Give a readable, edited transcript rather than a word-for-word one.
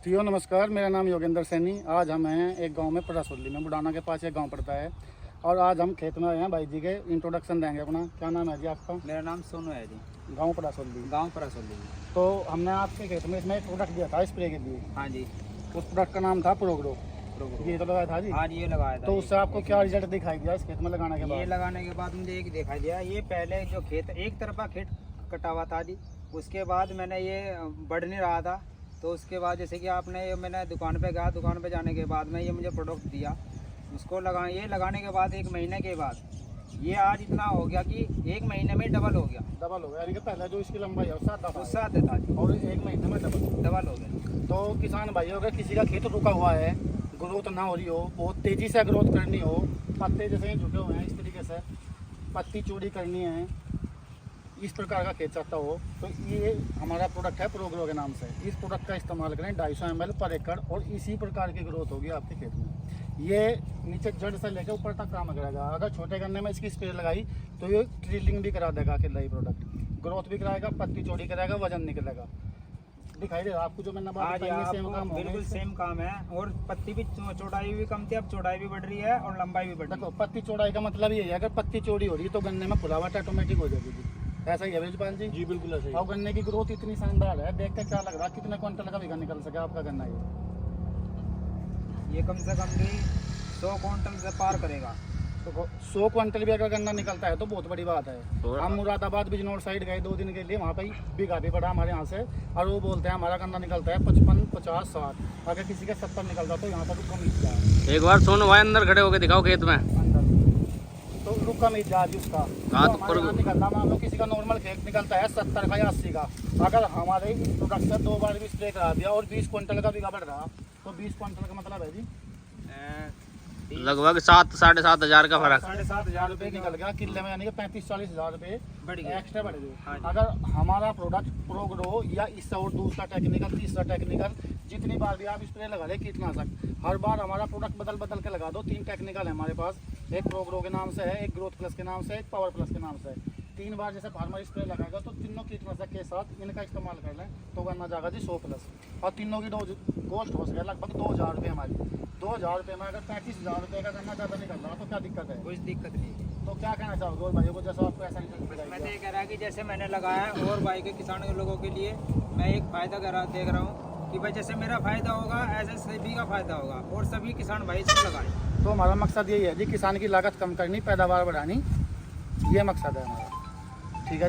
जियो नमस्कार, मेरा नाम योगेंद्र सैनी। आज हम हैं एक गांव में परासोली में, बुडाना के पास एक गांव पड़ता है। और आज हम खेत में आए हैं। भाई जी के इंट्रोडक्शन देंगे अपना। क्या नाम है जी आपका? मेरा नाम सोनू है जी। गांव परासोली। गांव परासोली। तो हमने आपके खेत में इसमें एक प्रोडक्ट दिया था स्प्रे के लिए। हाँ जी। उस प्रोडक्ट का नाम था प्रोग्रो। ये तो लगाया था जी? हाँ जी, ये लगाया था। तो उससे आपको क्या रिजल्ट दिखाई दिया इस खेत में लगाने के बाद? ये लगाने के बाद मुझे एक दिखाई दिया। ये पहले जो खेत एक तरफा खेत कटा हुआ था जी, उसके बाद मैंने ये बढ़ नहीं रहा था। तो उसके बाद जैसे कि आपने मैंने दुकान पे गया, दुकान पे जाने के बाद में ये मुझे प्रोडक्ट दिया, उसको ये लगाने के बाद 1 महीने के बाद ये आज इतना हो गया कि 1 महीने में डबल हो गया। डबल हो गया, यानी कि पहले जो इसकी लंबाई है उससे था जी, और 1 महीने में डबल हो गया। तो किसान भाइयों, अगर किसी का खेत रुका हुआ है, ग्रोथ ना हो रही हो, बहुत तेज़ी से ग्रोथ करनी हो, पत्ते जैसे ही झुके हुए हैं इस तरीके से, पत्ती चौड़ी करनी है, इस प्रकार का खेत चाहता हो, तो ये हमारा प्रोडक्ट है प्रोग्रो के नाम से। इस प्रोडक्ट का इस्तेमाल करें 250 ml पर एकड़, और इसी प्रकार की ग्रोथ होगी आपके खेत में। ये नीचे जड़ से लेकर ऊपर तक काम करेगा। अगर छोटे गन्ने में इसकी स्प्रे लगाई तो ये ट्रिलिंग भी करा देगा अकेला ही प्रोडक्ट, ग्रोथ भी कराएगा, पत्ती चौड़ी करेगा, वजन निकलेगा। दिखाई दे रहा आपको जो मैंने बात बताई? सेम काम, बिल्कुल सेम काम है। और पत्ती भी चौड़ाई भी कम थी, अब चौड़ाई भी बढ़ रही है और लंबाई भी बढ़ रही है। देखो, पत्ती चौड़ाई का मतलब ये है, अगर पत्ती चौड़ी हो रही है तो गन्ने में फुलावट ऑटोमेटिक हो जाएगी। ऐसा ही है ब्रिजपाल जी? जी बिल्कुल ऐसा ही। और गन्ने की ग्रोथ इतनी शानदार है, देख कर क्या लग रहा है कितने क्विंटल का बीघा निकल सके आपका गन्ना? ये कम से कम भी 100 क्विंटल से पार करेगा। तो 100 क्विंटल भी अगर गन्ना निकलता है तो बहुत बड़ी बात है। हम मुरादाबाद बिजनौर साइड गए 2 दिन के लिए, वहाँ पर बीघा भी बढ़ा हमारे यहाँ से, और वो बोलते हैं हमारा गन्ना निकलता है 55, 50, 60। अगर किसी का 70 निकलता तो यहाँ पर कम ही जाए। एक बार सोनू भाई अंदर खड़े होकर दिखाओ खेत में तो रुका में जाज उसका तो निकलना। मान लो किसी का नॉर्मल खेत निकलता है 70 का या 80 का, अगर हमारे प्रोडक्ट से 2 बार भी स्प्रे करा दिया और 20 क्विंटल का बीघा बढ़ रहा, तो 20 क्विंटल का मतलब है जी लगभग 7-7.5 हज़ार का फर्क। 7,500 रुपये निकल गया किले में, यानी कि 35-40 हज़ार रुपये एक्स्ट्रा बढ़ गए। हाँ, अगर हमारा प्रोडक्ट प्रोग्रो या इससे और दूसरा टेक्निकल, तीसरा टेक्निकल, जितनी बार भी आप स्प्रे लगा ले कीटनाशक, हर बार हमारा प्रोडक्ट बदल के लगा दो। 3 टेक्निकल है हमारे पास, एक प्रोग्रो के नाम से है, एक ग्रोथ प्लस के नाम से, एक पावर प्लस के नाम से। 3 बार जैसे फार्मर स्प्रे लगाएगा तो तीनों कीटनाशक के साथ इनका इस्तेमाल कर लें तो गन्ना जाएगा जी 100+। और तीनों की डोज कॉस्ट हो सके लगभग 2,000 रुपये हमारी। 2,000 रुपये में अगर 35,000 रुपये का गन्ना ज़्यादा निकल रहा तो क्या दिक्कत है? कुछ दिक्कत नहीं। तो क्या कहना चाहोगे और भाइयों को, जैसा आपको ऐसा रिजल्ट मिला? मैं तो ये कह रहा कि जैसे मैंने लगाया है और भाई के किसान के लोगों के लिए मैं एक फ़ायदा देख रहा हूँ कि भाई जैसे मेरा फ़ायदा होगा ऐसे सभी का फ़ायदा होगा, और सभी किसान भाई इसको लगाएं। तो हमारा मकसद यही है जी, किसान की लागत कम करनी, पैदावार बढ़ानी, ये मकसद है हमारा। ठीक है जी।